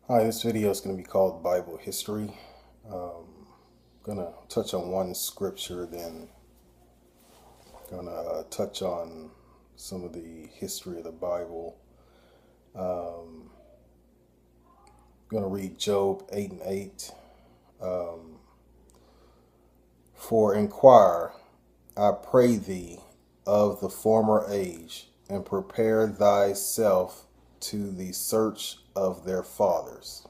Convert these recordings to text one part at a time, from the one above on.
Hi, this video is going to be called Bible History. Going to touch on one scripture, then going to touch on some of the history of the Bible. Um, Going to read Job 8 and 8. Um, For inquire, I pray thee, of the former age, and prepare thyself to the search of their fathers.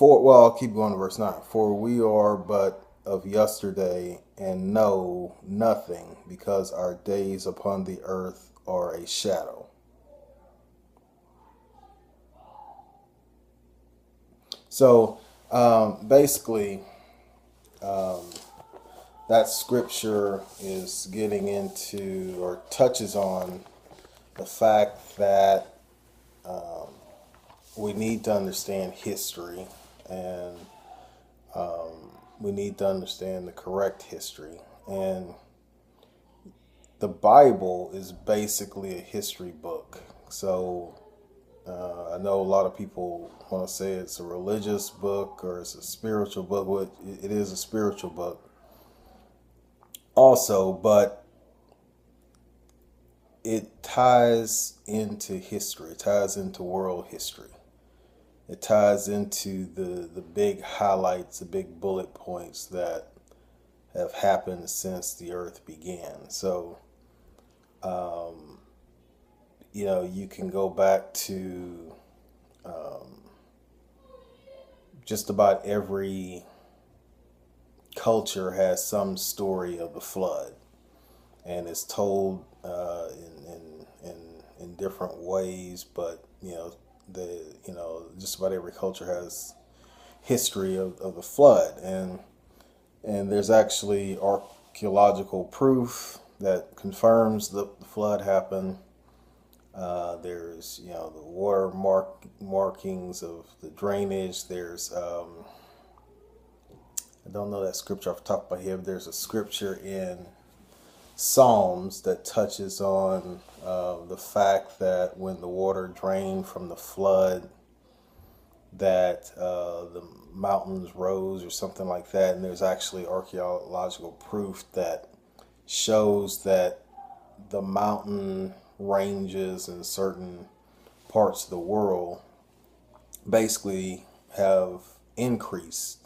I'll keep going to verse 9. For we are but of yesterday and know nothing, because our days upon the earth are a shadow. So basically, um, that scripture is getting into or touches on the fact that we need to understand history, and we need to understand the correct history. And the Bible is basically a history book. So I know a lot of people want to say it's a religious book or it's a spiritual book. Well, it is a spiritual book also, but it ties into history. It ties into world history. It ties into the big highlights, the big bullet points that have happened since the earth began. So, you can go back to just about every culture has some story of the flood, and it's told in different ways. But just about every culture has history of the flood, and there's actually archaeological proof that confirms the flood happened. There's the markings of the drainage. There's I don't know that scripture off the top of my head. There's a scripture in Psalms that touches on the fact that when the water drained from the flood, that the mountains rose or something like that. And there's actually archaeological proof that shows that the mountain ranges in certain parts of the world basically have increased,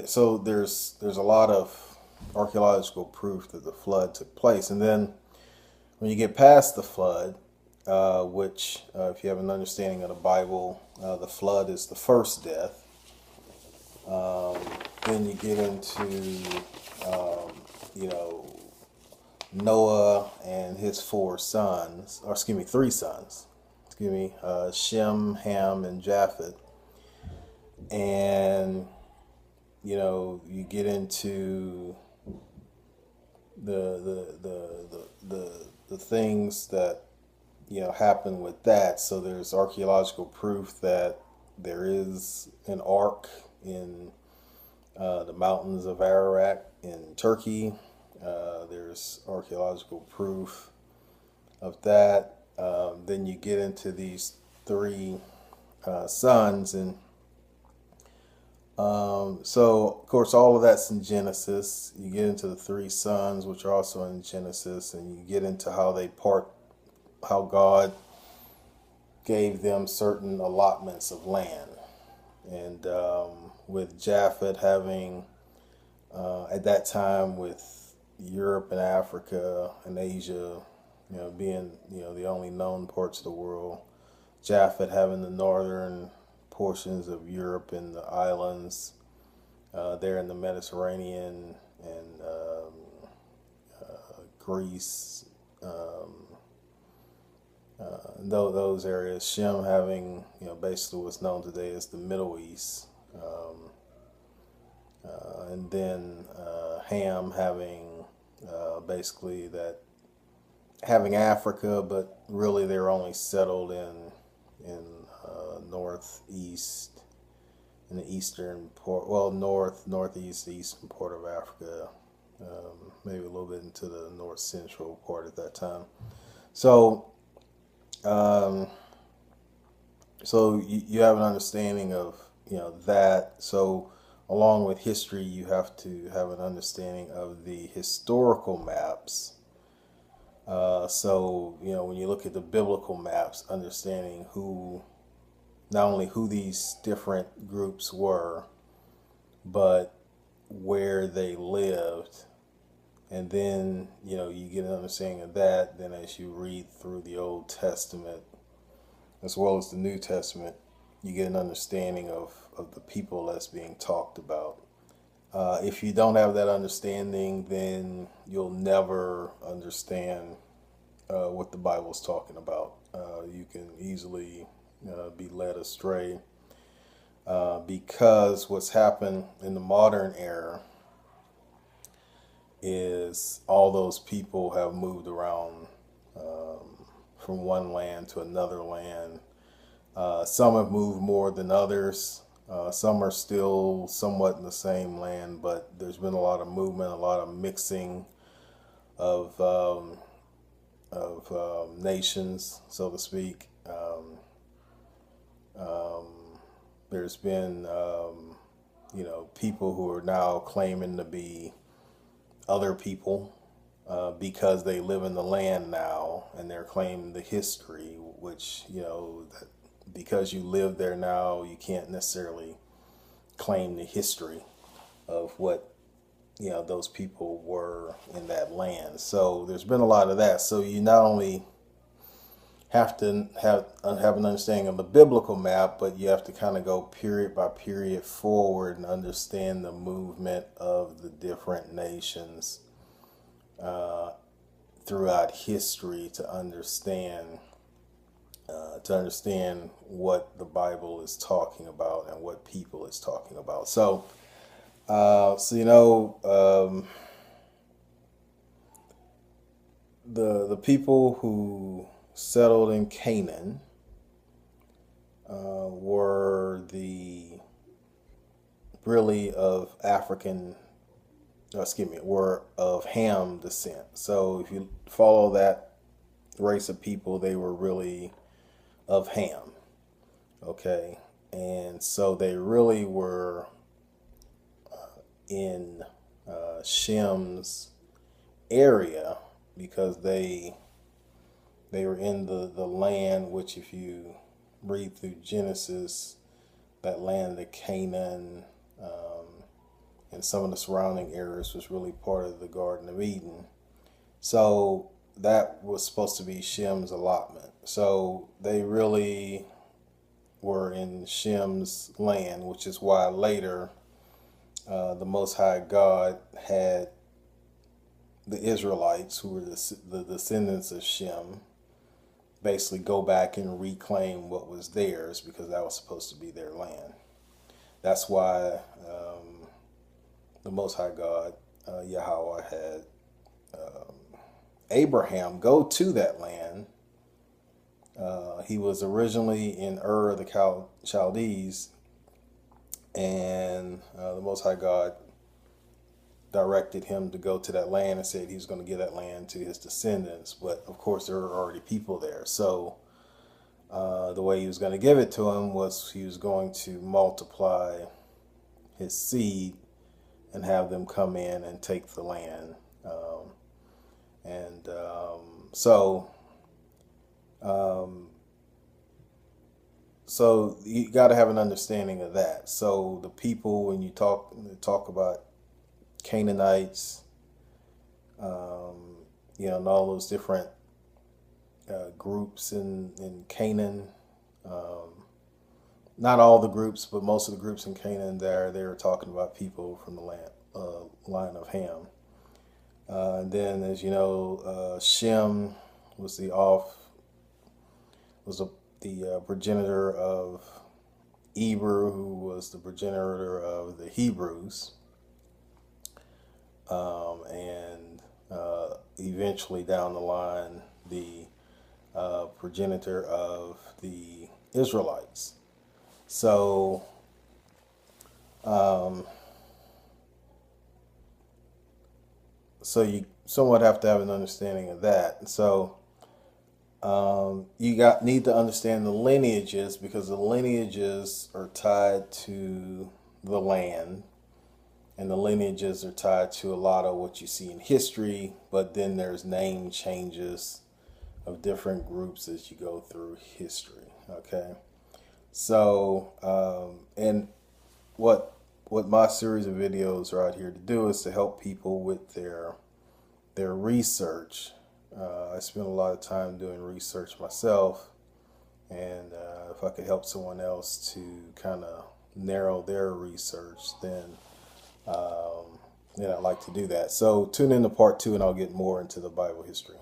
so there's a lot of archaeological proof that the flood took place. And then when you get past the flood, which if you have an understanding of the Bible, the flood is the first death. Then you get into you know Noah and his three sons, Shem, Ham, and Japheth. And you get into the things that happen with that. So there's archaeological proof that there is an ark in the mountains of Ararat in Turkey. There's archaeological proof of that. Then you get into these three sons, and so of course all of that's in Genesis. You get into the three sons, which are also in Genesis, and you get into how God gave them certain allotments of land. And with Japhet having, at that time, with Europe and Africa and Asia, being, the only known parts of the world, Japhet having the northern portions of Europe and the islands there in the Mediterranean, and Greece, those areas. Shem having, basically what's known today as the Middle East, and then Ham having basically having Africa, but really they're only settled in northeast, in the eastern northeast, eastern part of Africa, maybe a little bit into the north central part at that time. So, um, you have an understanding of that. So, along with history, you have to have an understanding of the historical maps. When you look at the biblical maps, understanding who not only who these different groups were, but where they lived. And then, you get an understanding of that. Then as you read through the Old Testament as well as the New Testament, you get an understanding of the people that's being talked about. If you don't have that understanding, then you'll never understand what the Bible's talking about. You can easily be led astray because what's happened in the modern era is all those people have moved around from one land to another land. Some have moved more than others. Some are still somewhat in the same land, but there's been a lot of movement, a lot of mixing of nations, so to speak. Um, there's been, people who are now claiming to be other people because they live in the land now and they're claiming the history, which, that because you live there now, you can't necessarily claim the history of what, those people were in that land. So there's been a lot of that. So you not only have to have an understanding of the biblical map, but you have to kind of go period by period forward and understand the movement of the different nations throughout history to understand what the Bible is talking about and what people is talking about. The people who settled in Canaan were the really of African, were of Ham descent. So if you follow that race of people, they were really of Ham. Okay, and so they really were in Shem's area because they were in the land which, if you read through Genesis, that land of Canaan and some of the surrounding areas was really part of the Garden of Eden. So that was supposed to be Shem's allotment. So they really were in Shem's land, which is why later the Most High God had the Israelites, who were the descendants of Shem, basically go back and reclaim what was theirs because that was supposed to be their land. That's why the Most High God, Yahweh, had Abraham go to that land. He was originally in Ur of the Chaldees, and the Most High God directed him to go to that land and said he was going to give that land to his descendants. But of course, there were already people there. So the way he was going to give it to him was he was going to multiply his seed and have them come in and take the land. So you got to have an understanding of that. So the people, when you talk about Canaanites, and all those different groups in Canaan. Not all the groups, but most of the groups in Canaan they were talking about people from the line of Ham. And then, as you know, Shem was the progenitor of Eber, who was the progenitor of the Hebrews. And eventually down the line, the progenitor of the Israelites. So, so you somewhat have to have an understanding of that. So you need to understand the lineages, because the lineages are tied to the land, and the lineages are tied to a lot of what you see in history. But then there's name changes of different groups as you go through history. Okay, so and what my series of videos are out here to do is to help people with their research. I spend a lot of time doing research myself, and if I could help someone else to kind of narrow their research, then I'd like to do that. So tune in to part 2, and I'll get more into the Bible history.